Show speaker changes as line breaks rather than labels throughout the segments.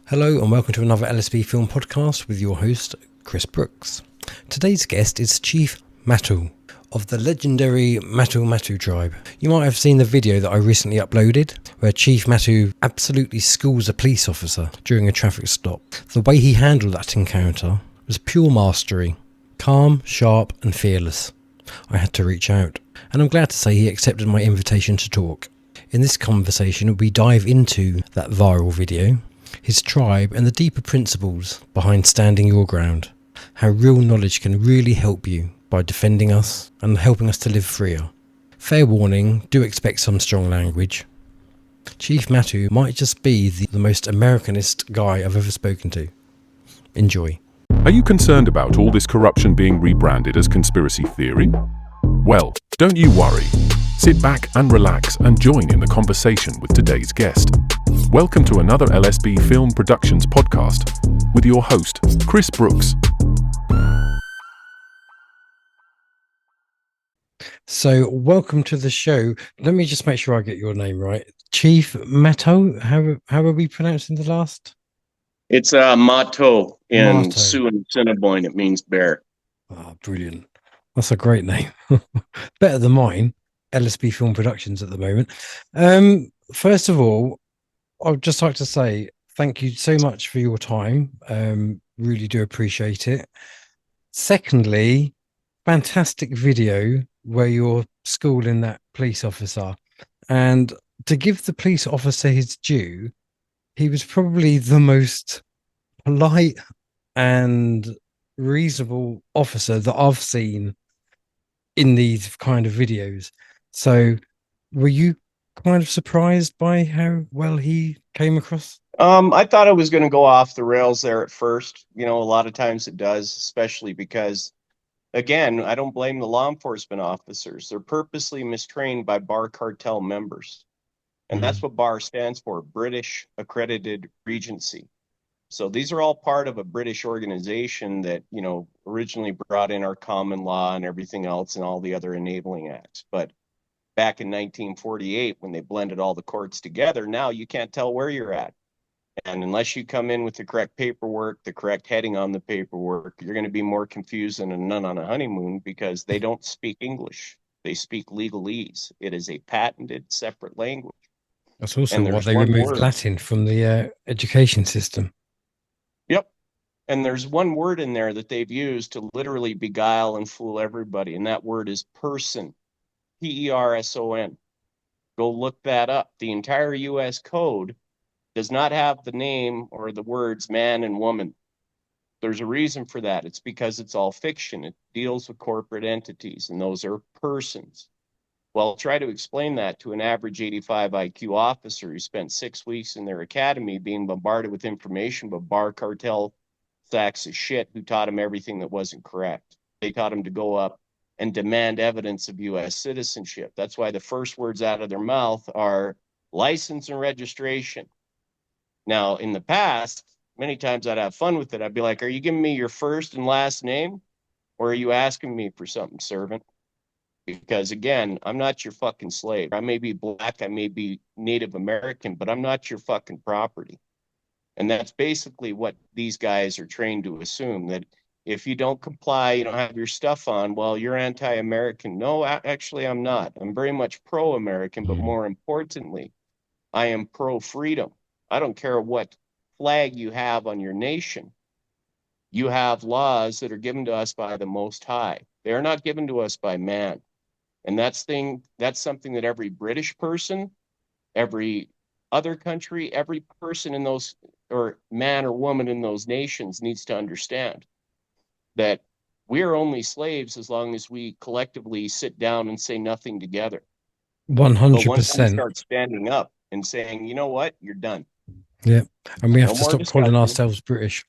Hello and welcome to another LSB film podcast with your host, Chris Brooks. Today's guest is Chief Mahto of the legendary Mahto Mahto Tribe. You might have seen the video that I recently uploaded where Chief Mahto absolutely schools a police officer during a traffic stop. The way he handled that encounter was pure mastery, calm, sharp and fearless. I had to reach out, and I'm glad to say he accepted my invitation to talk. In this conversation, we dive into that viral video, his tribe and the deeper principles behind standing your ground. How real knowledge can really help you by defending us and helping us to live freer. Fair warning, do expect some strong language. Chief Mahto might just be the most Americanist guy I've ever spoken to. Enjoy.
Are you concerned about all this corruption being rebranded as conspiracy theory? Well, don't you worry. Sit back and relax and join in the conversation with today's guest. Welcome to another LSB Film Productions podcast with your host, Chris Brooks.
So, welcome to the show. Let me just make sure I get your name right. Chief Mahto, how are we pronouncing the last?
It's Mahto in
Mahto.
Sioux and Assiniboine. It means bear.
Oh, brilliant. That's a great name. Better than mine, LSB Film Productions at the moment. First of all, I'd just like to say thank you so much for your time. Really do appreciate it. Secondly, fantastic video where you're schooling that police officer. And to give the police officer his due, he was probably the most polite and reasonable officer that I've seen in these kind of videos. So were you kind of surprised by how well he came across?
I thought it was going to go off the rails there at first. You know, a lot of times it does, especially because, again, I don't blame the law enforcement officers. They're purposely mistrained by bar cartel members. And that's what BAR stands for, British Accredited Regency. So these are all part of a British organization that, you know, originally brought in our common law and everything else and all the other enabling acts. But back in 1948, when they blended all the courts together, now you can't tell where you're at. And unless you come in with the correct paperwork, the correct heading on the paperwork, you're going to be more confused than a nun on a honeymoon because they don't speak English. They speak legalese. It is a patented separate language.
That's also what they removed Latin from the education system.
Yep. And there's one word in there that they've used to literally beguile and fool everybody. And that word is person. Person. Go look that up. The entire U.S. code does not have the name or the words man and woman. There's a reason for that. It's because it's all fiction. It deals with corporate entities, and those are persons. Well, try to explain that to an average 85 IQ officer who spent 6 weeks in their academy being bombarded with information about bar cartel sacks of shit who taught him everything that wasn't correct. They taught him to go up and demand evidence of U.S. citizenship. That's why the first words out of their mouth are license and registration. Now, in the past, many times I'd have fun with it. I'd be like, are you giving me your first and last name? Or are you asking me for something, servant? Because, again, I'm not your fucking slave. I may be black, I may be Native American, but I'm not your fucking property. And that's basically what these guys are trained to assume, that if you don't comply, you don't have your stuff on, well, you're anti-American. No, actually, I'm not. I'm very much pro-American, but more importantly, I am pro-freedom. I don't care what flag you have on your nation. You have laws that are given to us by the Most High. They are not given to us by man. And that's something that every British person, every other country, every person in those, or man or woman in those nations needs to understand that we are only slaves as long as we collectively sit down and say nothing together.
100%.
But once we start standing up and saying, you know what, you're done.
Yeah. And we have to stop calling ourselves British.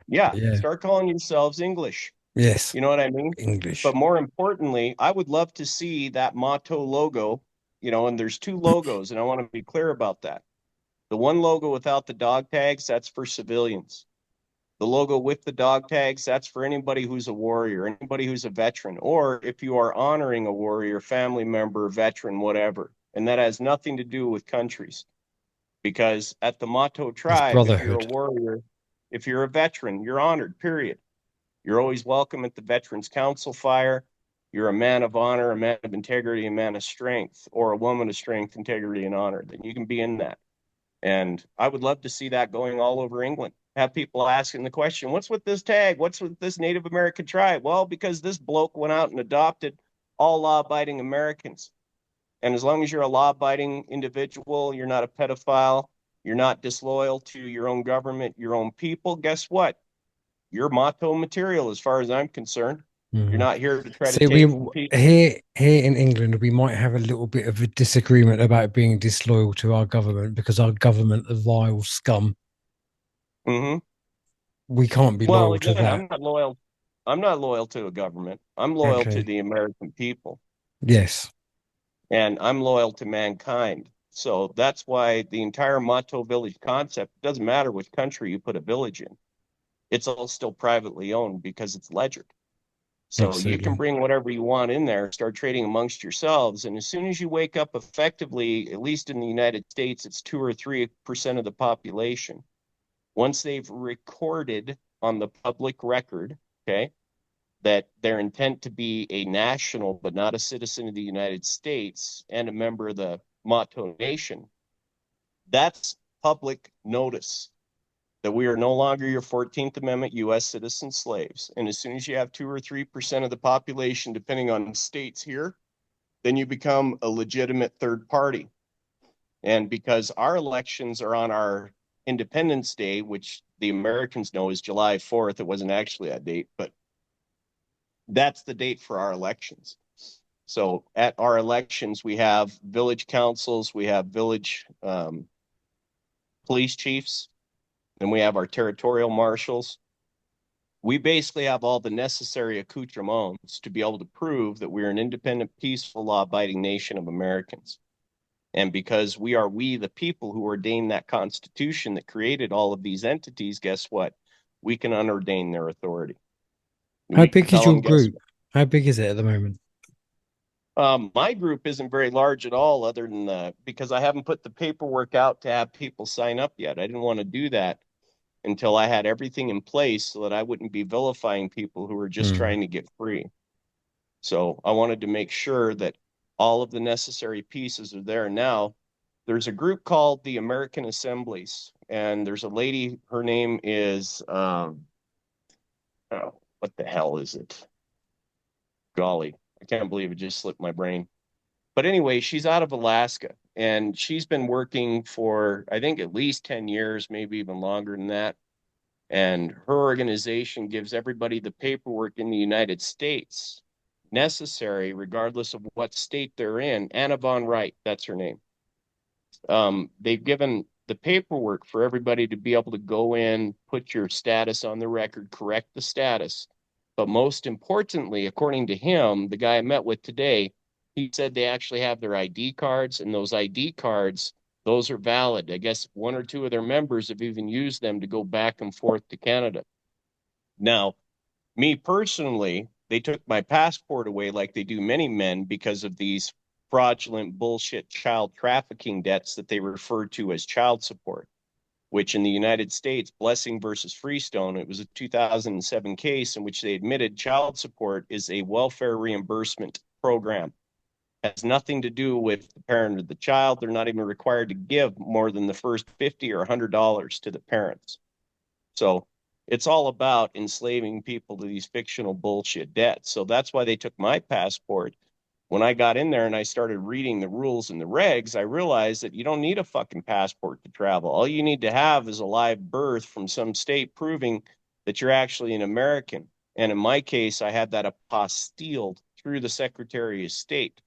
Yeah. Start calling yourselves English.
Yes.
You know what I mean?
English.
But more importantly, I would love to see that Mahto logo, you know, and there's two logos, and I want to be clear about that. The one logo without the dog tags, that's for civilians. The logo with the dog tags, that's for anybody who's a warrior, anybody who's a veteran, or if you are honoring a warrior, family member, veteran, whatever. And that has nothing to do with countries. because at the Mahto
It's
Tribe, if you're a
brotherhood.
warrior, if you're a veteran, you're honored, period. You're always welcome at the Veterans Council fire. You're a man of honor, a man of integrity, a man of strength, or a woman of strength, integrity, and honor. Then you can be in that. And I would love to see that going all over England. Have people asking the question, what's with this tag? What's with this Native American tribe? Well, because this bloke went out and adopted all law abiding Americans. And as long as you're a law abiding individual, you're not a pedophile, you're not disloyal to your own government, your own people, guess what? You're Mahto material as far as I'm concerned. You're
Mm.
not here to try to
See, we
take from people.
here in England, we might have a little bit of a disagreement about being disloyal to our government because our government are vile scum.
Mm-hmm.
We can't be
Well,
loyal to
again,
that.
I'm not loyal. I'm not loyal to a government. I'm loyal to
Okay.
the American people,
Yes.
and I'm loyal to mankind. So that's why the entire Mato village concept doesn't matter which country you put a village in. It's all still privately owned because it's ledgered. So you can
Absolutely.
bring whatever you want in there, start trading amongst yourselves. And as soon as you wake up effectively, at least in the United States, it's 2 or 3% of the population. Once they've recorded on the public record, okay, that their intent to be a national but not a citizen of the United States and a member of the Mato Nation, that's public notice that we are no longer your 14th Amendment U.S. citizen slaves. And as soon as you have 2 or 3% of the population, depending on states here, then you become a legitimate third party. And because our elections are on our Independence Day, which the Americans know is July 4th, it wasn't actually that date, but that's the date for our elections. So at our elections, we have village councils, we have village police chiefs, and we have our territorial marshals. We basically have all the necessary accoutrements to be able to prove that we're an independent, peaceful, law abiding nation of Americans. And because we the people who ordained that Constitution that created all of these entities, guess what? We can unordain their authority.
How
We can
big is
tell
your
them, guess
group? How big is it at the moment?
my group isn't very large at all, other than because I haven't put the paperwork out to have people sign up yet. I didn't want to do that until I had everything in place so that I wouldn't be vilifying people who were just
Mm.
trying to get free. So I wanted to make sure that all of the necessary pieces are there. Now, there's a group called the American Assemblies, and there's a lady, her name is, oh, what the hell is it? Golly, I can't believe it just slipped my brain. But anyway, she's out of Alaska, and she's been working for, I think, at least 10 years, maybe even longer than that. And her organization gives everybody the paperwork in the United States necessary, regardless of what state they're in. Anna Von Wright, that's her name. They've given the paperwork for everybody to be able to go in, put your status on the record, correct the status. But most importantly, according to him, the guy I met with today, he said they actually have their ID cards, and those ID cards, those are valid. I guess one or two of their members have even used them to go back and forth to Canada. Now, me personally, they took my passport away like they do many men because of these fraudulent bullshit child trafficking debts that they refer to as child support, which in the United States, Blessing versus Freestone, it was a 2007 case in which they admitted child support is a welfare reimbursement program. It has nothing to do with the parent or the child. They're not even required to give more than the first 50 or $100 to the parents. So it's all about enslaving people to these fictional bullshit debts. So that's why they took my passport. When I got in there and I started reading the rules and the regs, I realized that you don't need a fucking passport to travel. All you need to have is a live birth from some state proving that you're actually an American. And in my case, I had that apostilled through the Secretary of State.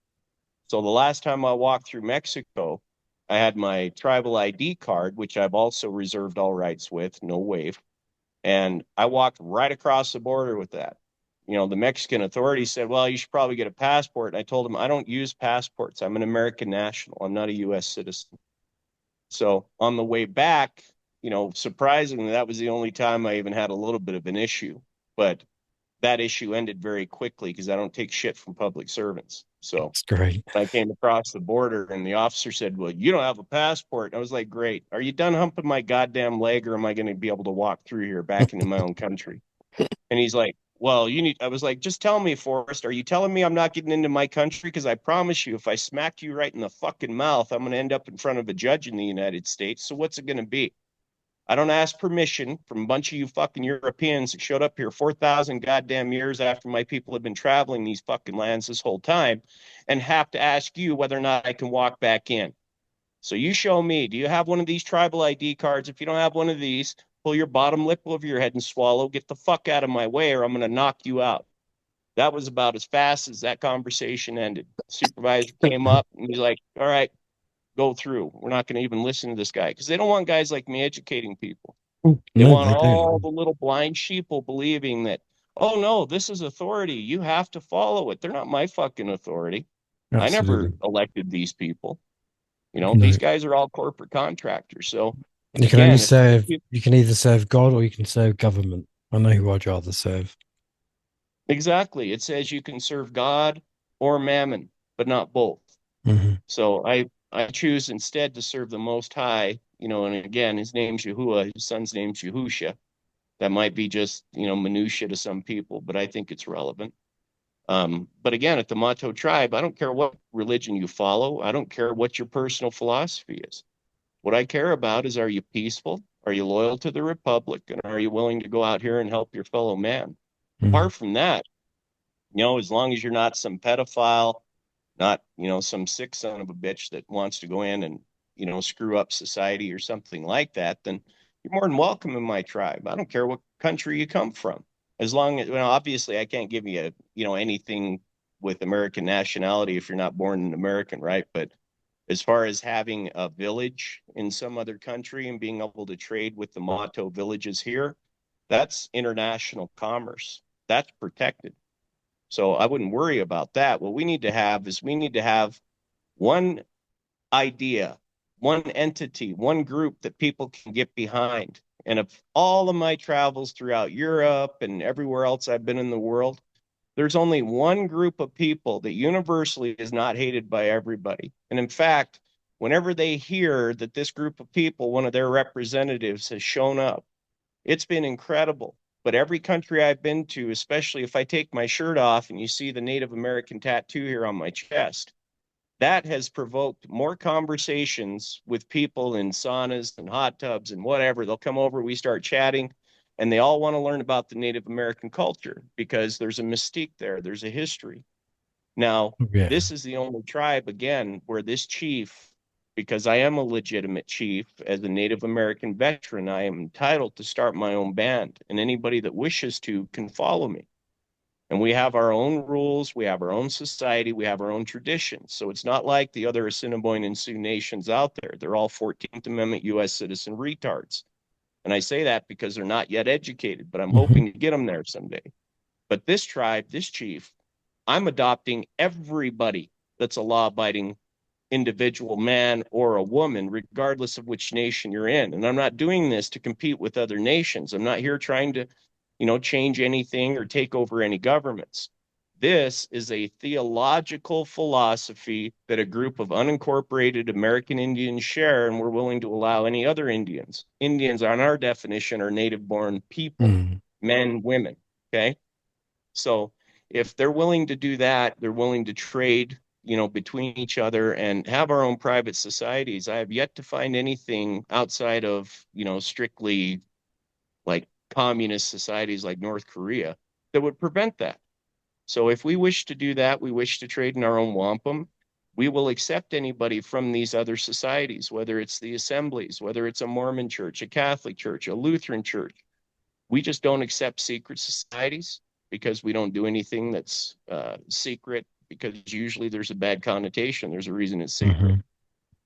So the last time I walked through Mexico, I had my tribal ID card, which I've also reserved all rights with, no waive. And I walked right across the border with that. You know, the Mexican authorities said, well, you should probably get a passport. And I told them, I don't use passports. I'm an American national. I'm not a U.S. citizen. So on the way back, you know, surprisingly, that was the only time I even had a little bit of an issue. But that issue ended very quickly because I don't take shit from public servants. So
It's great.
I came across the border and the officer said, "Well, you don't have a passport." And I was like, "Great. Are you done humping my goddamn leg, or am I going to be able to walk through here back into my own country?" And he's like, "Well, you need," I was like, "Just tell me, Forrest, are you telling me I'm not getting into my country? Because I promise you, if I smack you right in the fucking mouth, I'm going to end up in front of a judge in the United States. So what's it going to be? I don't ask permission from a bunch of you fucking Europeans that showed up here 4,000 goddamn years after my people have been traveling these fucking lands this whole time and have to ask you whether or not I can walk back in. So you show me, do you have one of these tribal ID cards? If you don't have one of these, pull your bottom lip over your head and swallow. Get the fuck out of my way or I'm going to knock you out." That was about as fast as that conversation ended. The supervisor came up and he's like, "All right, go through. We're not going to even listen to this guy," because they don't want guys like me educating people. They
No,
want
they
all
don't.
the little blind sheeple believing that, "Oh no, this is authority. You have to follow it." They're not my fucking authority. I never
Absolutely.
elected these people. You know,
No.
these guys are all corporate contractors. So
You can only
again, if
serve, you can either serve God or you can serve government. I know who I'd rather serve.
exactly, it says you can serve God or mammon, but not both.
Hmm.
So I choose instead to serve the Most High. You know, and again, his name's Yahuwah. His son's name's Yahusha. That might be just, minutia to some people, but I think it's relevant. But again, at the Mahto tribe, I don't care what religion you follow. I don't care what your personal philosophy is. What I care about is, are you peaceful? Are you loyal to the Republic? And are you willing to go out here and help your fellow man?
Mm.
Apart from that, as long as you're not some pedophile, not, some sick son of a bitch that wants to go in and, screw up society or something like that, then you're more than welcome in my tribe. I don't care what country you come from. As long as, obviously I can't give you, anything with American nationality if you're not born an American, right? But as far as having a village in some other country and being able to trade with the Motto villages here, that's international commerce. That's protected. So I wouldn't worry about that. What we need to have one idea, one entity, one group that people can get behind. And of all of my travels throughout Europe and everywhere else I've been in the world, there's only one group of people that universally is not hated by everybody. And in fact, whenever they hear that this group of people, one of their representatives has shown up, it's been incredible. But every country I've been to, especially if I take my shirt off and you see the Native American tattoo here on my chest, that has provoked more conversations with people in saunas and hot tubs and whatever. They'll come over, we start chatting, and they all want to learn about the Native American culture because there's a mystique there, there's a history. Now,
Yeah.
this is the only tribe, again, where this chief, because I am a legitimate chief, as a Native American veteran, I am entitled to start my own band, and anybody that wishes to can follow me. And we have our own rules, we have our own society, we have our own traditions. So it's not like the other Assiniboine and Sioux nations out there. They're all 14th Amendment U.S. citizen retards. And I say that because they're not yet educated, but I'm
Hmm.
hoping to get them there someday. But this tribe, this chief, I'm adopting everybody that's a law abiding individual man or a woman, regardless of which nation you're in. And I'm not doing this to compete with other nations. I'm not here trying to, change anything or take over any governments. This is a theological philosophy that a group of unincorporated American Indians share, and we're willing to allow any other Indians. Indians, on our definition, are native born people,
Mm.
men, women. Okay. So if they're willing to do that, they're willing to trade, between each other and have our own private societies. I have yet to find anything outside of, strictly like communist societies like North Korea that would prevent that. So if we wish to do that, we wish to trade in our own wampum, we will accept anybody from these other societies, whether it's the assemblies, whether it's a Mormon church, a Catholic church, a Lutheran church. We just don't accept secret societies because we don't do anything that's secret, because usually there's a bad connotation. There's a reason it's secret.
Hmm.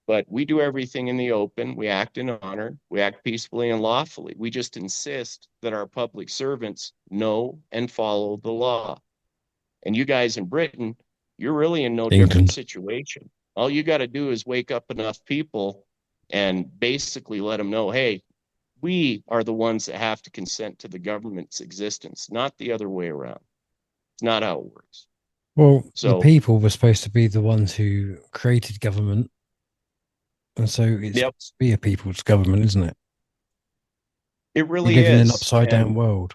But we do everything in the open. We act in honor. We act peacefully and lawfully. We just insist that our public servants know and follow the law. And you guys in Britain, you're really in no different
England.
situation. All you got to do is wake up enough people and basically let them know, hey, We are the ones that have to consent to the government's existence, not the other way around. It's not how it works.
Well, the
So,
people were supposed to be the ones who created government, and so it's
yep,
supposed to be a people's government, isn't it?
it
We
really
live in an
is.
upside down world.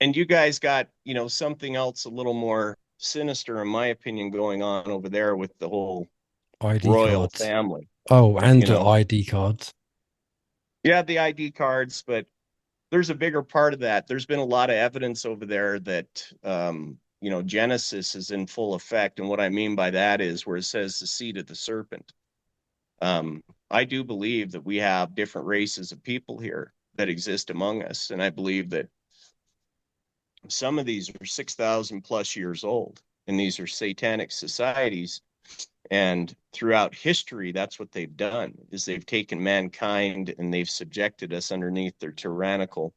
And you guys got, something else a little more sinister, in my opinion, going on over there with the whole
ID
royal
cards.
family.
Oh, and
You
the
know,
ID cards.
you have the ID cards, but there's a bigger part of that. There's been a lot of evidence over there that, Genesis is in full effect. And what I mean by that is where it says the seed of the serpent. I do believe that we have different races of people here that exist among us. And I believe that some of these are 6,000 plus years old, and these are satanic societies. And throughout history, that's what they've done, is they've taken mankind and they've subjected us underneath their tyrannical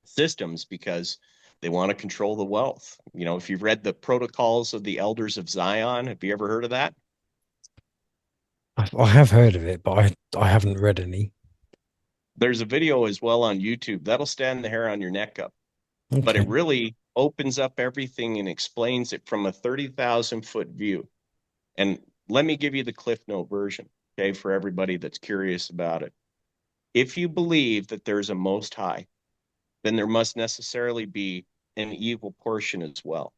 systems because they want to control the wealth. If you've read the Protocols of the Elders of Zion, have you ever heard of that?
I have heard of it, but I haven't read any.
There's a video as well on YouTube that'll stand the hair on your neck up, but it
Okay.
really opens up everything and explains it from a 30,000-foot view. And let me give you the Cliff Note version, okay, for everybody that's curious about it. If you believe that there's a Most High, then there must necessarily be an evil portion as well.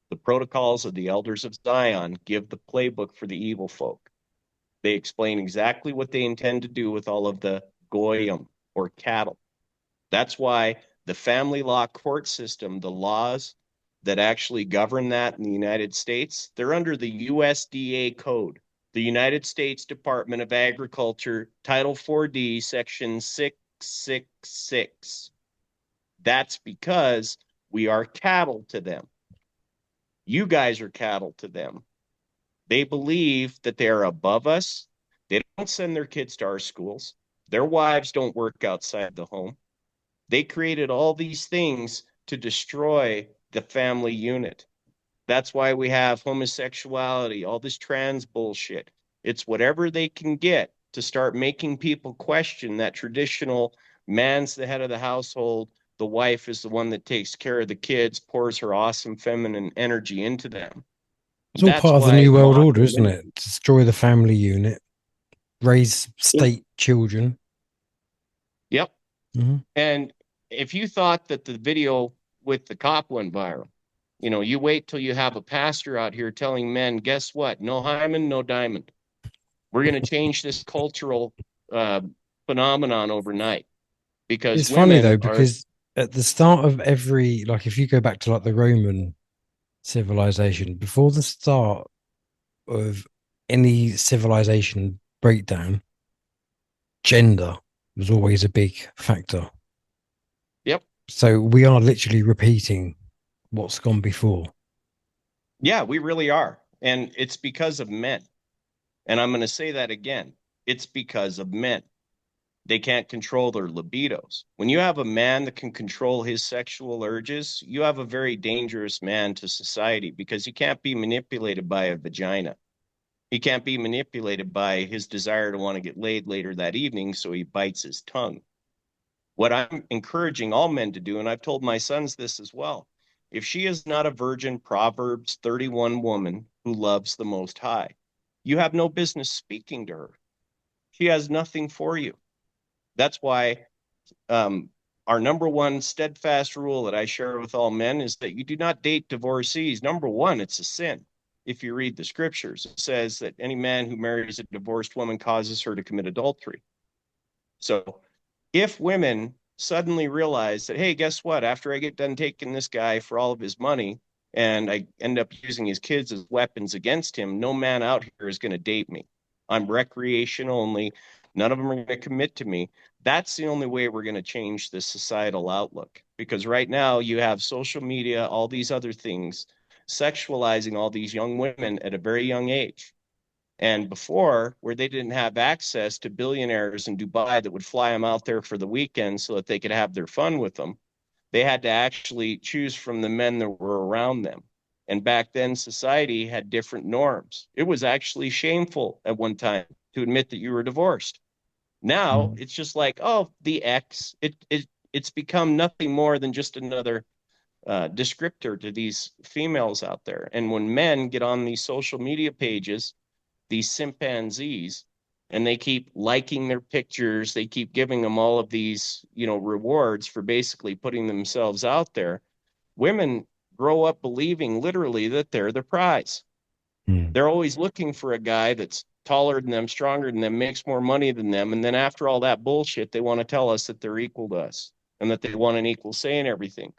The Protocols of the Elders of Zion give the playbook for the evil folk. They explain exactly what they intend to do with all of the goyim, or cattle. That's why the family law court system, the laws that actually govern that in the United States, they're under the USDA code, the United States Department of Agriculture, Title 4D, Section 666. That's because we are cattle to them. You guys are cattle to them. They believe that they are above us. They don't send their kids to our schools. Their wives don't work outside the home. They created all these things to destroy the family unit. That's why we have homosexuality, all this trans bullshit. It's whatever they can get to start making people question that traditional man's the head of the household. The wife is the one that takes care of the kids, pours her awesome feminine energy into them.
It's all
That's
part of the
why
New World Order,
modern
isn't
men,
it? Destroy the family unit, raise state children.
yep.
Hmm.
And if you thought that the video with the cop went viral, you wait till you have a pastor out here telling men, guess what? No hymen, no diamond. We're going to change this cultural uh, phenomenon overnight because
It's funny
women
though,
are,
because at the start of every, like, if you go back to like the Roman civilization, before the start of any civilization breakdown, gender was always a big factor.
yep.
So we are literally repeating what's gone before.
Yeah, we really are. And it's because of men. And I'm going to say that again. It's because of men. They can't control their libidos. When you have a man that can control his sexual urges, you have a very dangerous man to society because he can't be manipulated by a vagina. He can't be manipulated by his desire to want to get laid later that evening, so he bites his tongue. What I'm encouraging all men to do, and I've told my sons this as well, if she is not a virgin Proverbs 31 woman who loves the Most High, you have no business speaking to her. She has nothing for you. That's why um, our number one steadfast rule that I share with all men is that you do not date divorcees. Number one, it's a sin. If you read the scriptures, it says that any man who marries a divorced woman causes her to commit adultery. So if women suddenly realize that, hey, guess what? After I get done taking this guy for all of his money and I end up using his kids as weapons against him, no man out here is going to date me. I'm recreation only. None of them are going to commit to me. That's the only way we're going to change the societal outlook. Because right now you have social media, all these other things, sexualizing all these young women at a very young age. And before, where they didn't have access to billionaires in Dubai that would fly them out there for the weekend so that they could have their fun with them, they had to actually choose from the men that were around them. And back then, society had different norms. It was actually shameful at one time to admit that you were divorced. Now
Mm.
it's just like, oh, the X. It's become nothing more than just another descriptor to these females out there. And when men get on these social media pages, these chimpanzees, and they keep liking their pictures, they keep giving them all of these, rewards for basically putting themselves out there. Women grow up believing literally that they're the prize.
Mm.
They're always looking for a guy that's taller than them, stronger than them, makes more money than them. And then after all that bullshit, they want to tell us that they're equal to us and that they want an equal say in everything.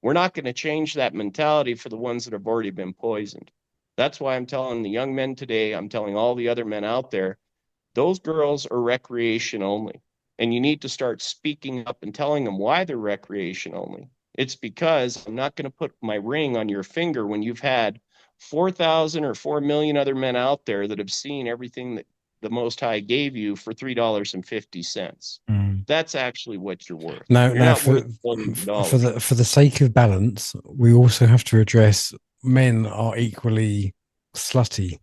We're not going to change that mentality for the ones that have already been poisoned. That's why I'm telling the young men today, I'm telling all the other men out there, those girls are recreation only. And you need to start speaking up and telling them why they're recreation only. It's because I'm not going to put my ring on your finger when you've had 4,000 or 4 million other men out there that have seen everything that the Most High gave you for $3.50.
Mm.
That's actually what you're worth.
Now,
You're
now
not
for
worth millions of
for
dollars.
the sake of balance, we also have to address men are equally slutty.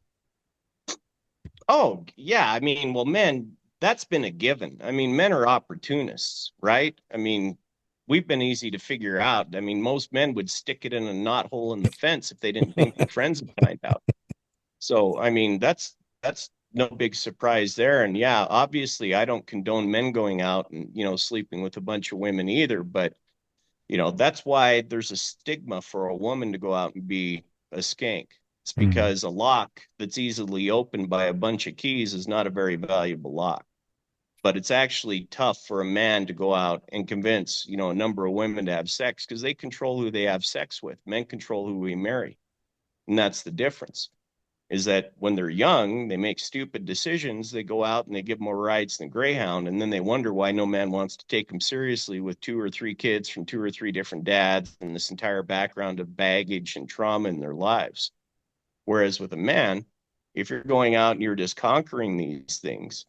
Oh, yeah. I mean, well, men, that's been a given. I mean, men are opportunists, right? I mean, we've been easy to figure out. I mean, most men would stick it in a knot hole in the fence if they didn't think their friends would find out. So, I mean, that's no big surprise there. And yeah, obviously, I don't condone men going out and, sleeping with a bunch of women either, but that's why there's a stigma for a woman to go out and be a skank. It's
Mm.
because a lock that's easily opened by a bunch of keys is not a very valuable lock. But it's actually tough for a man to go out and convince, a number of women to have sex because they control who they have sex with. Men control who we marry. And that's the difference is that when they're young, they make stupid decisions. They go out and they give more rides than Greyhound, and then they wonder why no man wants to take them seriously with two or three kids from two or three different dads and this entire background of baggage and trauma in their lives. Whereas with a man, if you're going out and you're just conquering these things,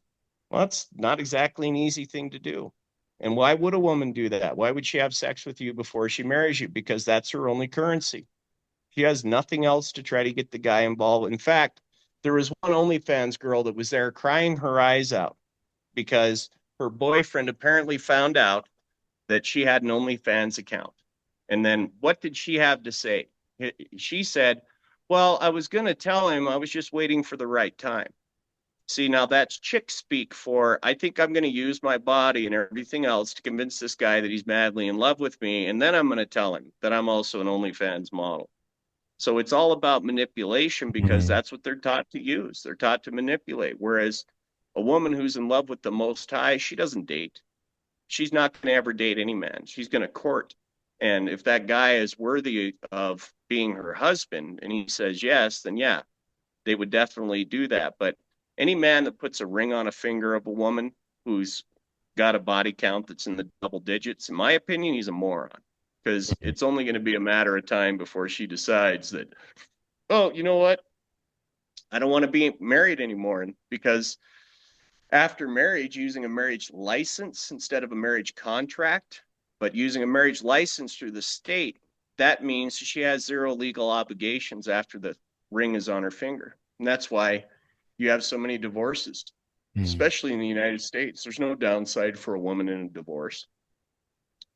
well, that's not exactly an easy thing to do. And why would a woman do that? Why would she have sex with you before she marries you? Because that's her only currency. She has nothing else to try to get the guy involved. In fact, there was one OnlyFans girl that was there crying her eyes out because her boyfriend apparently found out that she had an OnlyFans account. And then what did she have to say? She said, well, I was going to tell him, I was just waiting for the right time. See, now that's chick speak for I think I'm going to use my body and everything else to convince this guy that he's madly in love with me. And then I'm going to tell him that I'm also an OnlyFans model. So it's all about manipulation because
Mm.
that's what they're taught to use. They're taught to manipulate. Whereas a woman who's in love with the Most High, she doesn't date. She's not going to ever date any man. She's going to court. And if that guy is worthy of being her husband and he says yes, then yeah, they would definitely do that. But any man that puts a ring on a finger of a woman who's got a body count that's in the double digits, in my opinion, he's a moron because it's only going to be a matter of time before she decides that, oh, you know what? I don't want to be married anymore. And because after marriage, using a marriage license instead of a marriage contract, but using a marriage license through the state, that means she has zero legal obligations after the ring is on her finger. And that's why you have so many divorces,
Mm.
especially in the United States. There's no downside for a woman in a divorce.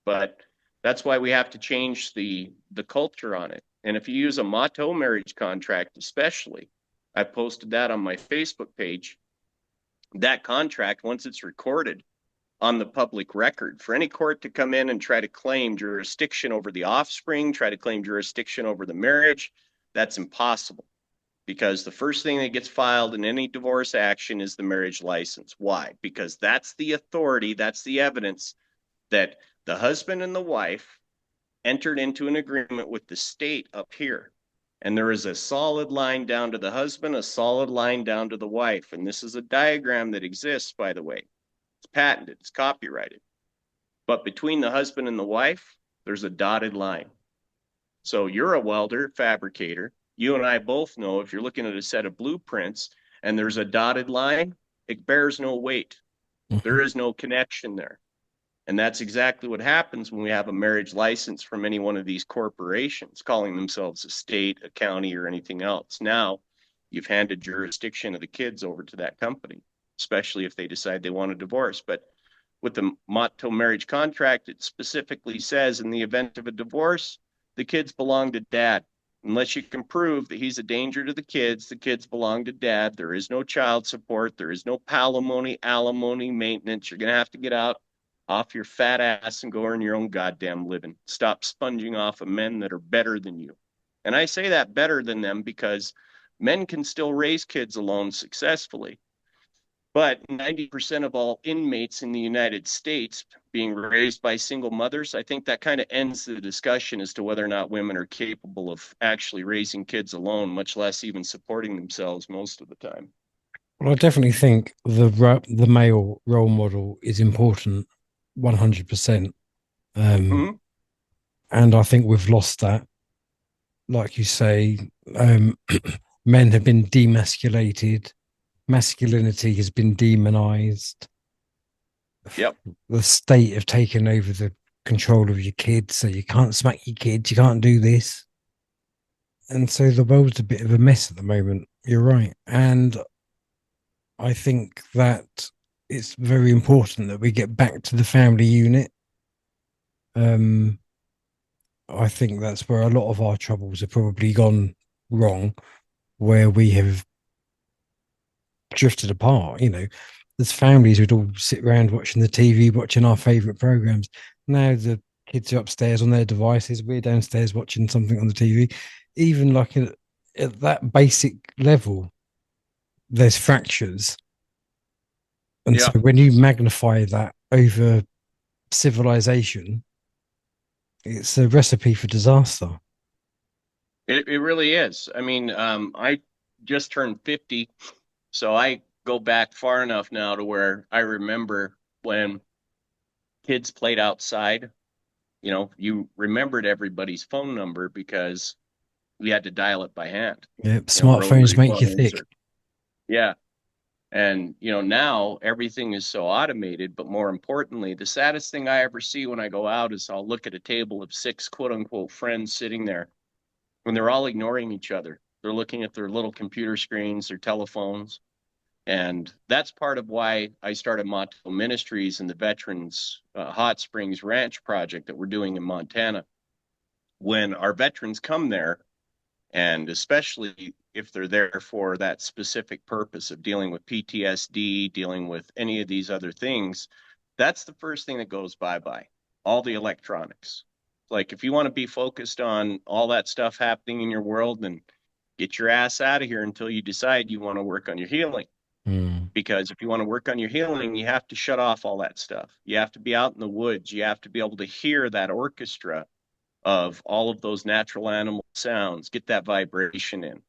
But that's why we have to change the culture on it. And if you use a Mahto marriage contract, especially, I posted that on my Facebook page. That contract, once it's recorded on the public record, for any court to come in and try to claim jurisdiction over the offspring, try to claim jurisdiction over the marriage, that's impossible because the first thing that gets filed in any divorce action is the marriage license. Why? Because that's the authority, that's the evidence that the husband and the wife entered into an agreement with the state up here. And there is a solid line down to the husband, a solid line down to the wife. And this is a diagram that exists, by the way. It's patented, it's copyrighted. But between the husband and the wife, there's a dotted line. So you're a welder, fabricator. You and I both know if you're looking at a set of blueprints and there's a dotted line, it bears no weight. There
Mhm.
is no connection there. And that's exactly what happens when we have a marriage license from any one of these corporations calling themselves a state, a county, or anything else. Now you've handed jurisdiction of the kids over to that company. especially if they decide they want a divorce. But with the Mahto marriage contract, it specifically says in the event of a divorce, the kids belong to dad. Unless you can prove that he's a danger to the kids belong to dad. There is no child support. There is no palimony, alimony, maintenance. You're going to have to get out off your fat ass and go earn your own goddamn living. Stop sponging off of men that are better than you. And I say that better than them because men can still raise kids alone successfully. But 90% of all inmates in the United States being raised by single mothers, I think that kind of ends the discussion as to whether or not women are capable of actually raising kids alone, much less even supporting themselves most of the time.
Well, I definitely think the male role model is important, 100%.
Mm-hmm.
And I think we've lost that. Like you say, um, men have been demasculated, masculinity has been demonized.
Yep.
The state have taken over the control of your kids, so you can't smack your kids, you can't do this. And so the world's a bit of a mess at the moment. You're right. And I think that it's very important that we get back to the family unit. Um, I think that's where a lot of our troubles have probably gone wrong, where we have drifted apart. There's families who'd all sit around watching the TV, watching our favorite programs. Now the kids are upstairs on their devices. We're downstairs watching something on the TV. Even like at that basic level, there's fractures. And so
Yeah.
when you magnify that over civilization, it's a recipe for disaster.
It really is. I mean, I just turned 50, so I go back far enough now to where I remember when kids played outside. You remembered everybody's phone number because we had to dial it by hand,
Yeah,
rotary
smartphones make you
phones
thick.
or yeah. And now everything is so automated, but more importantly, the saddest thing I ever see when I go out is I'll look at a table of six quote unquote friends sitting there when they're all ignoring each other. They're looking at their little computer screens, their telephones. And that's part of why I started Mahto Ministries and the Veterans Hot Springs Ranch project that we're doing in Montana. When our veterans come there, and especially if they're there for that specific purpose of dealing with PTSD, dealing with any of these other things, that's the first thing that goes bye-bye, all the electronics. Like if you want to be focused on all that stuff happening in your world, then get your ass out of here until you decide you want to work on your healing.
Mm.
Because if you want to work on your healing, you have to shut off all that stuff. You have to be out in the woods. You have to be able to hear that orchestra of all of those natural animal sounds, get that vibration in.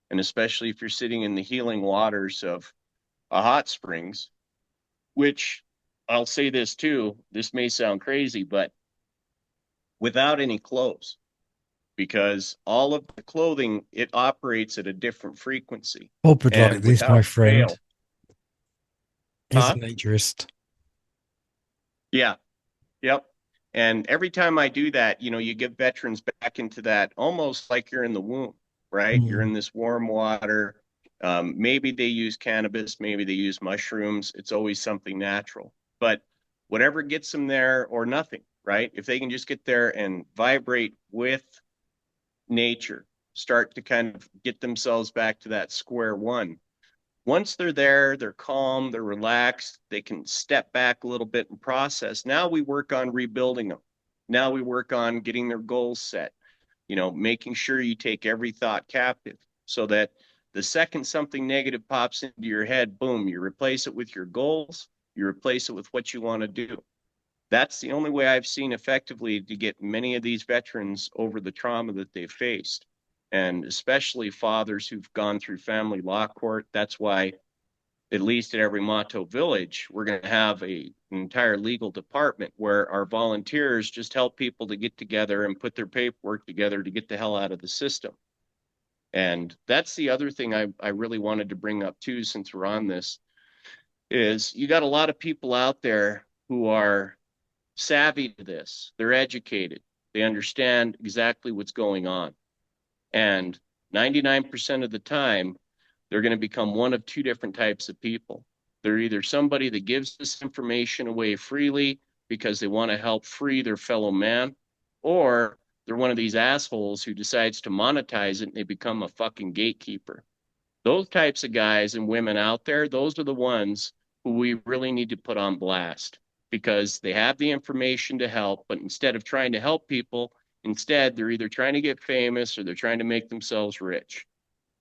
And especially if you're sitting in the healing waters of a hot springs, which I'll say this too, this may sound crazy, but without any clothes, because all of the clothing, it operates at a different frequency.
Bob would like
And
this, my
without
friend.
fail,
He's a
huh?
naturist.
Yeah, yep. And every time I do that, you give veterans back into that almost like you're in the womb, right? You're
Mm.
in this warm water. Maybe they use cannabis, maybe they use mushrooms. It's always something natural. But whatever gets them there or nothing, right? If they can just get there and vibrate with nature, start to kind of get themselves back to that square one, once they're there, they're calm, they're relaxed, they can step back a little bit and process. Now we work on rebuilding them. Now we work on getting their goals set, making sure you take every thought captive so that the second something negative pops into your head, boom, you replace it with your goals, you replace it with what you want to do. That's the only way I've seen effectively to get many of these veterans over the trauma that they've faced. And especially fathers who've gone through family law court. That's why at least at every Mahto village, we're going to have an entire legal department where our volunteers just help people to get together and put their paperwork together to get the hell out of the system. And that's the other thing I really wanted to bring up too, since we're on this, is you got a lot of people out there who are savvy to this. They're educated. They understand exactly what's going on. And 99% of the time, they're going to become one of two different types of people. They're either somebody that gives this information away freely because they want to help free their fellow man, or they're one of these assholes who decides to monetize it and they become a fucking gatekeeper. Those types of guys and women out there, those are the ones who we really need to put on blast because they have the information to help, but instead of trying to help people, instead they're either trying to get famous or they're trying to make themselves rich.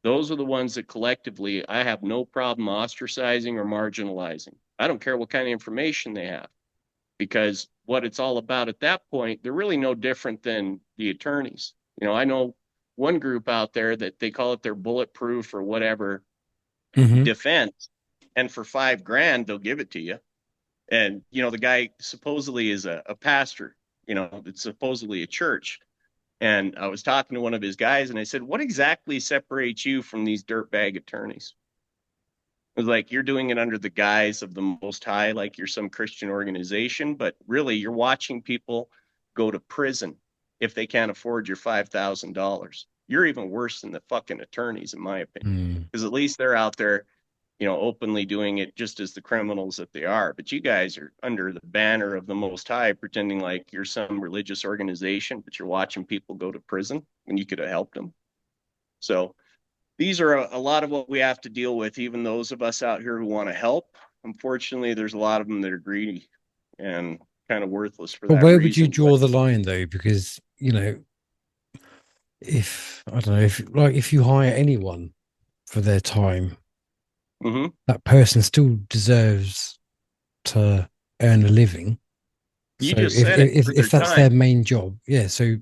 Those are the ones that collectively I have no problem ostracizing or marginalizing. I don't care what kind of information they have because what it's all about at that point, they're really no different than the attorneys. I know one group out there that they call it their bulletproof or whatever
Hmm.
defense, and for $5,000 they'll give it to you. And the guy supposedly is a pastor. It's supposedly a church. And I was talking to one of his guys, and I said, "What exactly separates you from these dirtbag attorneys?" It was like, you're doing it under the guise of the Most High, like you're some Christian organization, but really you're watching people go to prison if they can't afford your $5,000. You're even worse than the fucking attorneys, in my opinion,
Mm.
because at least they're out there, openly doing it just as the criminals that they are. But you guys are under the banner of the Most High, pretending like you're some religious organization, but you're watching people go to prison when you could have helped them. So these are a lot of what we have to deal with, even those of us out here who want to help. Unfortunately, there's a lot of them that are greedy and kind of worthless for
But
that
where would you
reason. But
draw the line though? Because, if I don't know, if you hire anyone for their time,
mhm,
that person still deserves to earn a living.
you
So
just
if
said it
if
for
if
their
that's
time.
their main job, yeah. So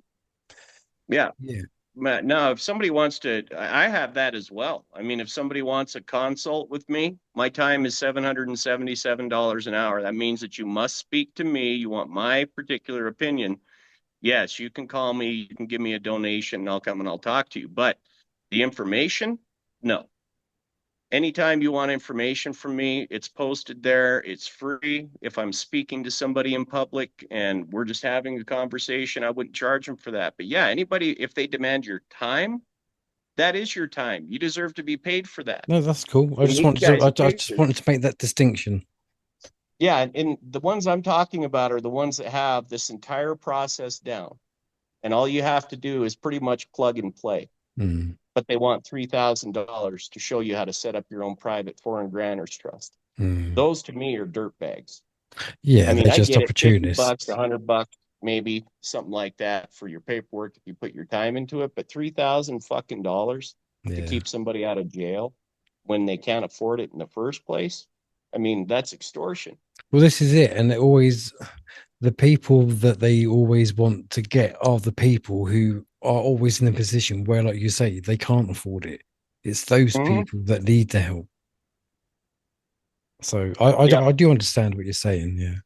Yeah.
yeah.
Now, if somebody wants to, I have that as well. I mean, if somebody wants a consult with me, my time is $777 an hour. That means that you must speak to me. You want my particular opinion. Yes, you can call me, you can give me a donation, and I'll come and I'll talk to you. But the information, no. Anytime you want information from me, it's posted there. It's free. If I'm speaking to somebody in public and we're just having a conversation, I wouldn't charge them for that. But yeah, anybody, if they demand your time, that is your time. You deserve to be paid for that.
No, that's cool. I
And
just
these
wanted to
guys are
I
paid
just
for
wanted
this.
to make that distinction.
Yeah, and the ones I'm talking about are the ones that have this entire process down. And all you have to do is pretty much plug and play.
Mm.
But they want $3,000 to show you how to set up your own private foreign grantors trust.
Mm.
Those to me are dirt bags. I
Yeah,
mean,
they're
I
just
get it, 50 bucks,
opportunists.
100 bucks, maybe something like that for your paperwork if you put your time into it, but 3,000 fucking dollars to
Yeah.
keep somebody out of jail when they can't afford it in the first place. I mean, that's extortion.
Well, this is it, and it always the people that they always want to get are the people who are always in a position where, like you say, they can't afford it. It's those
Mhm.
people that need the help. So
Yeah.
I do understand what you're saying. Yeah.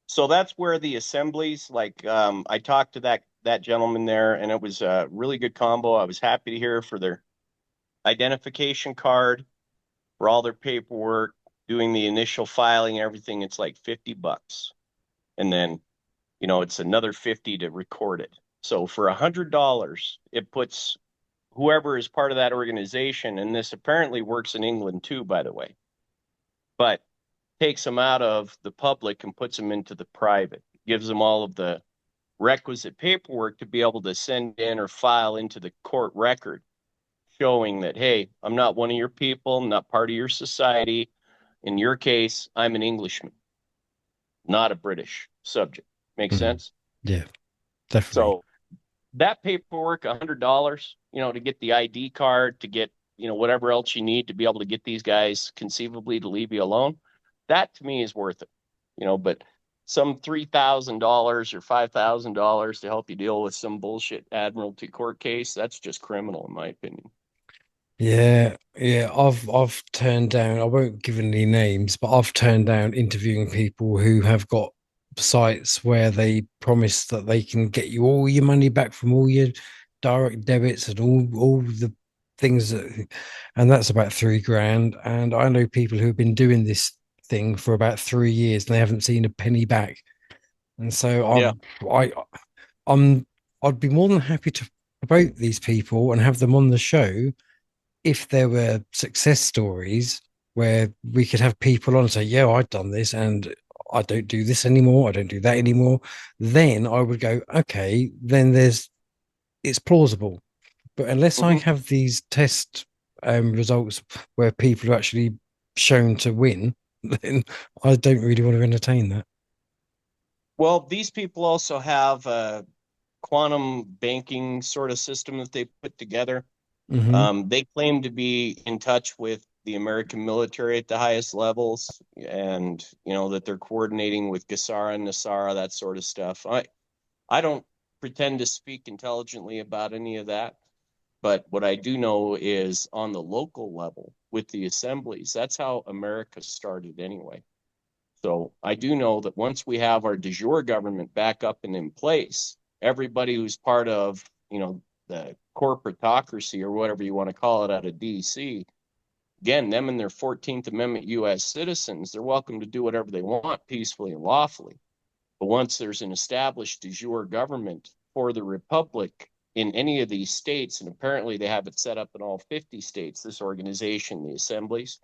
So that's where the assemblies, like I talked to that gentleman there, and it was a really good combo. I was happy to hear for their identification card, for all their paperwork, doing the initial filing, everything. It's like $50, and then it's another 50 to record it. So for $100, it puts whoever is part of that organization, and this apparently works in England too, by the way, but takes them out of the public and puts them into the private, gives them all of the requisite paperwork to be able to send in or file into the court record, showing that, hey, I'm not one of your people, I'm not part of your society. In your case, I'm an Englishman, not a British subject. Make
Mm.
sense?
Yeah, definitely.
So that paperwork, $100, to get the ID card, to get, whatever else you need to be able to get these guys conceivably to leave you alone, that to me is worth it. But some $3,000 or $5,000 to help you deal with some bullshit admiralty court case, that's just criminal, in my opinion.
Yeah, yeah. I've turned down. I won't give any names, but I've turned down interviewing people who have got sites where they promise that they can get you all your money back from all your direct debits and all the things that, and that's about 3 grand. And I know people who've been doing this thing for about 3 years and they haven't seen a penny back. And so
Yeah.
I I'm I'd be more than happy to promote these people and have them on the show if there were success stories where we could have people on and say, yeah, I've done this and I don't do this anymore, I don't do that anymore, then I would go, okay, then it's plausible. But unless I
Mhm.
have these test results where people are actually shown to win, then I don't really want to entertain that.
Well, these people also have a quantum banking sort of system that they put together.
Hmm.
They claim to be in touch with the American military at the highest levels, and that they're coordinating with Gassara and Nasara, that sort of stuff. I don't pretend to speak intelligently about any of that, but what I do know is on the local level with the assemblies, that's how America started anyway. So I do know that once we have our de jure government back up and in place, everybody who's part of, the corporatocracy or whatever you want to call it out of DC, again, them and their 14th Amendment US citizens, they're welcome to do whatever they want peacefully and lawfully. But once there's an established de jure government for the republic in any of these states, and apparently they have it set up in all 50 states, this organization, the assemblies,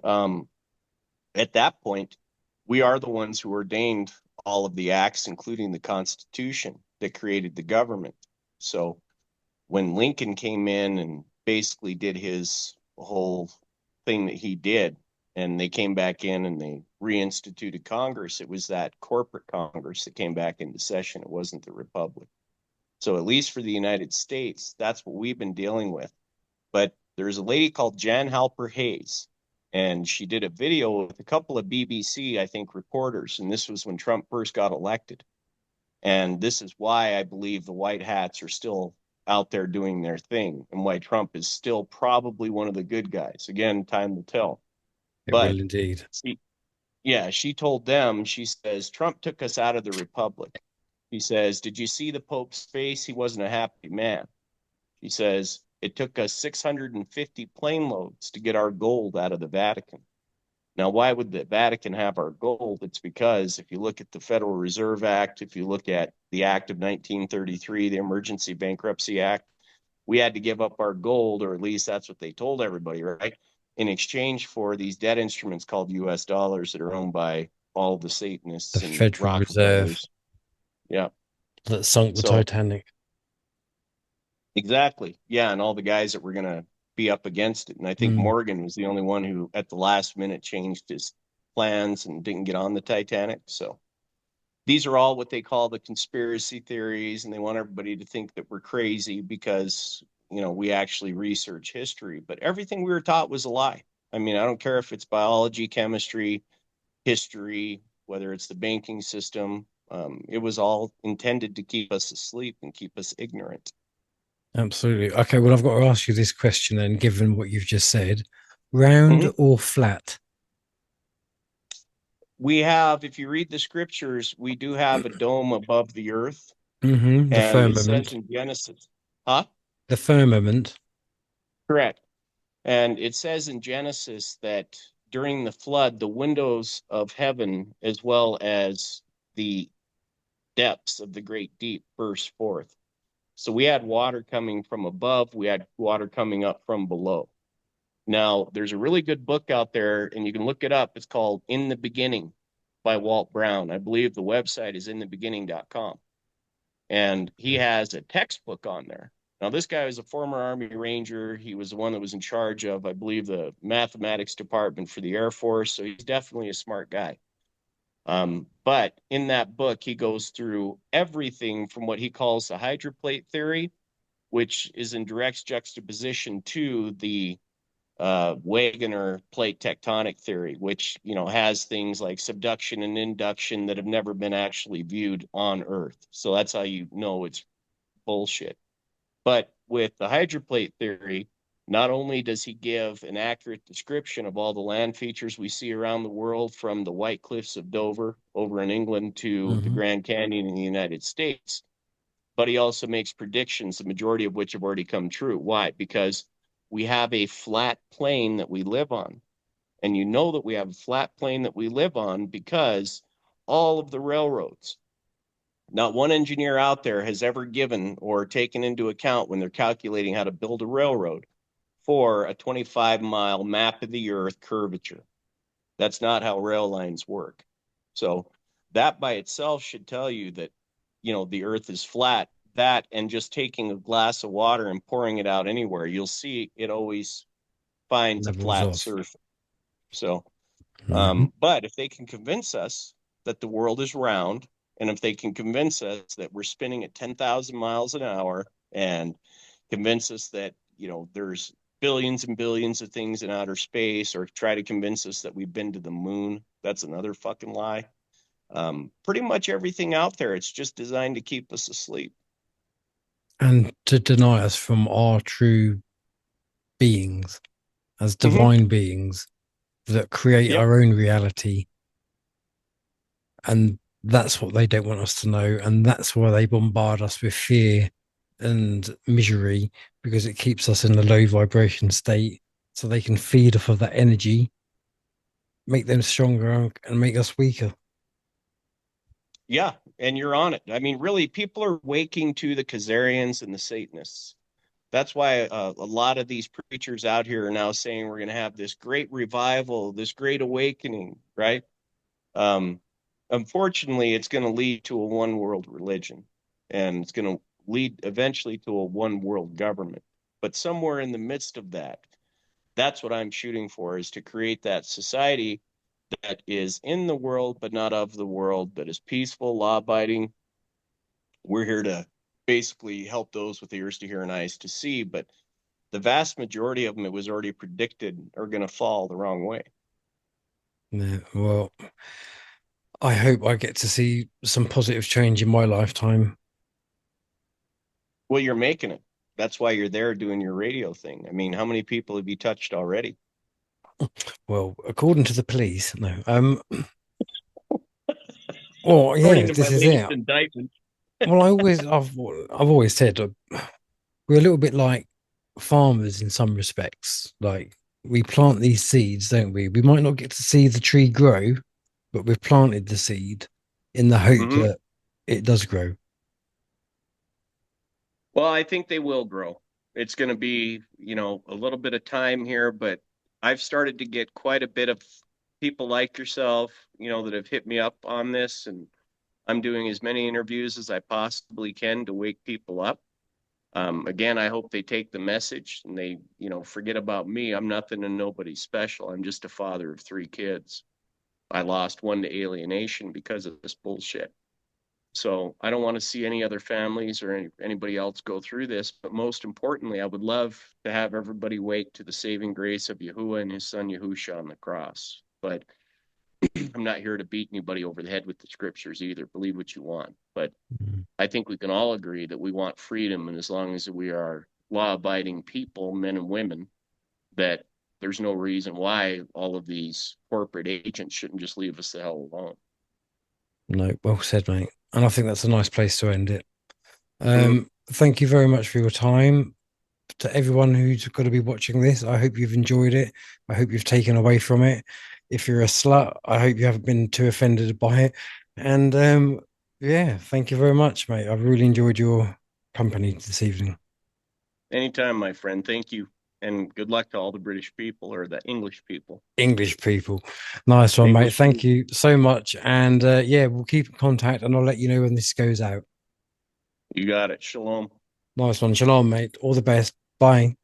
um, at that point, we are the ones who ordained all of the acts, including the Constitution that created the government. So when Lincoln came in and basically did his whole thing that he did, and they came back in and they reinstituted Congress, it was that corporate Congress that came back into session. It wasn't the Republic. So at least for the United States, that's what we've been dealing with. But there's a lady called Jan Halper Hayes, and she did a video with a couple of BBC, I think, reporters. And this was when Trump first got elected. And this is why I believe the white hats are still out there doing their thing and why Trump is still probably one of the good guys. Again, time will tell.
It
But
will indeed.
she told them, she says, Trump took us out of the republic. He says, did you see the Pope's face? He wasn't a happy man. She says, it took us 650 plane loads to get our gold out of the Vatican. Now, why would the Vatican have our gold? It's because if you look at the Federal Reserve Act, if you look at the Act of 1933, the Emergency Bankruptcy Act, we had to give up our gold, or at least that's what they told everybody, right? In exchange for these debt instruments called US dollars that are owned by all the
The
Satanists and
Federal Reserve
Rockefellers. Yeah.
that sunk the
So
Titanic.
exactly. Yeah. And all the guys that were going to be up against it. And I think
Mm.
Morgan was the only one who, at the last minute, changed his plans and didn't get on the Titanic. So these are all what they call the conspiracy theories. And they want everybody to think that we're crazy because, we actually research history. But everything we were taught was a lie. I mean, I don't care if it's biology, chemistry, history, whether it's the banking system. It was all intended to keep us asleep and keep us ignorant.
Absolutely. Okay, well, I've got to ask you this question then, given what you've just said. Round
Mm-hmm.
or flat?
We have, if you read the scriptures, we do have a dome above the earth,
The
and it says
firmament.
in Genesis, huh?
The firmament.
Correct. And it says in Genesis that during the flood, the windows of heaven, as well as the depths of the great deep, burst forth. So we had water coming from above, we had water coming up from below. Now, there's a really good book out there, and you can look it up. It's called In the Beginning by Walt Brown. I believe the website is inthebeginning.com. And he has a textbook on there. Now, this guy was a former Army Ranger. He was the one that was in charge of, I believe, the mathematics department for the Air Force. So he's definitely a smart guy. But in that book, he goes through everything from what he calls the hydroplate theory, which is in direct juxtaposition to the Wegener plate tectonic theory, which has things like subduction and induction that have never been actually viewed on Earth. So that's how you know it's bullshit. But with the hydroplate theory, not only does he give an accurate description of all the land features we see around the world, from the White Cliffs of Dover over in England to the
Hmm.
Grand Canyon in the United States, but he also makes predictions, the majority of which have already come true. Why? Because we have a flat plane that we live on. And you know that we have a flat plane that we live on because all of the railroads, not one engineer out there has ever given or taken into account when they're calculating how to build a railroad for a 25-mile map of the earth curvature. That's not how rail lines work. So that by itself should tell you that, the earth is flat. That and just taking a glass of water and pouring it out anywhere, you'll see it always finds a
Levels
flat
off.
surface. So,
Mm-hmm.
but if they can convince us that the world is round, and if they can convince us that we're spinning at 10,000 miles an hour, and convince us that, there's billions and billions of things in outer space, or try to convince us that we've been to the moon, that's another fucking lie. Pretty much everything out there, it's just designed to keep us asleep.
And to deny us from our true beings as
Mm-hmm.
divine beings that create
Yep.
our own reality. And that's what they don't want us to know. And that's why they bombard us with fear and misery, because it keeps us in a low vibration state so they can feed off of that energy, make them stronger and make us weaker.
Yeah, and you're on it. I mean, really, people are waking to the Khazarians and the Satanists. That's why a lot of these preachers out here are now saying we're going to have this great revival, this great awakening, right? Um, Unfortunately, it's going to lead to a one world religion, and it's going to lead eventually to a one world government. But somewhere in the midst of that, that's what I'm shooting for, is to create that society that is in the world, but not of the world, that is peaceful, law abiding. We're here to basically help those with ears to hear and eyes to see. But the vast majority of them, it was already predicted, are going to fall the wrong way.
Yeah, well, I hope I get to see some positive change in my lifetime.
Well, you're making it. That's why you're there doing your radio thing. I mean, how many people have you touched already?
Well, according to the police, no. Well, yeah,
According to
this
my
is
latest
it.
indictment.
Well, I've always said we're a little bit like farmers in some respects. Like we plant these seeds, don't we? We might not get to see the tree grow, but we've planted the seed in the hope
Mm-hmm.
that it does grow.
Well, I think they will grow. It's going to be, a little bit of time here, but I've started to get quite a bit of people like yourself, that have hit me up on this, and I'm doing as many interviews as I possibly can to wake people up. Again, I hope they take the message and they, forget about me. I'm nothing and nobody special. I'm just a father of 3 kids. I lost one to alienation because of this bullshit. So I don't want to see any other families or anybody else go through this. But most importantly, I would love to have everybody wake to the saving grace of Yahuwah and his son Yahusha on the cross. But I'm not here to beat anybody over the head with the scriptures either. Believe what you want. But
Mm.
I think we can all agree that we want freedom. And as long as we are law abiding people, men and women, that there's no reason why all of these corporate agents shouldn't just leave us the hell alone.
No, well said, mate. And I think that's a nice place to end it.
Mm-hmm.
Thank you very much for your time. To everyone who's going to be watching this, I hope you've enjoyed it. I hope you've taken away from it. If you're a slut, I hope you haven't been too offended by it. And yeah, thank you very much, mate. I've really enjoyed your company this evening.
Anytime, my friend. Thank you. And good luck to all the British people or the English people.
English people. Nice one, mate.
English
Thank
people.
you so much. And yeah, we'll keep in contact and I'll let you know when this goes out.
You got it. Shalom.
Nice one. Shalom, mate. All the best. Bye.